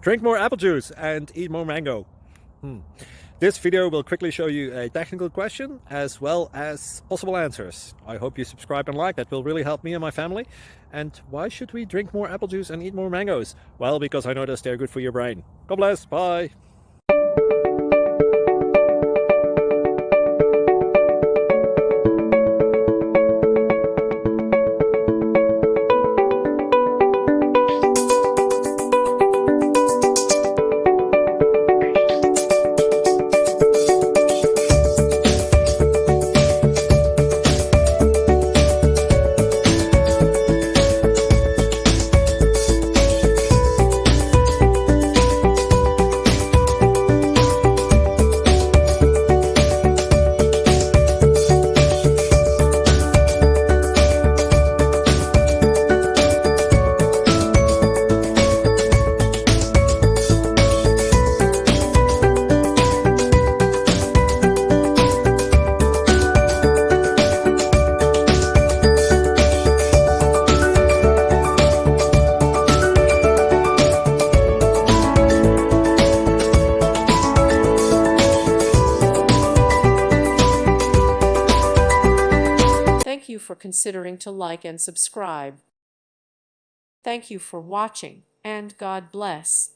Drink more apple juice and eat more mango. This video will quickly show you a technical question as well as possible answers. I hope you subscribe and like, that will really help me and my family. And why should we drink more apple juice and eat more mangoes? Well, because I noticed they're good for your brain. God bless, bye. Thank you for considering to like and subscribe. Thank you for watching, and God bless.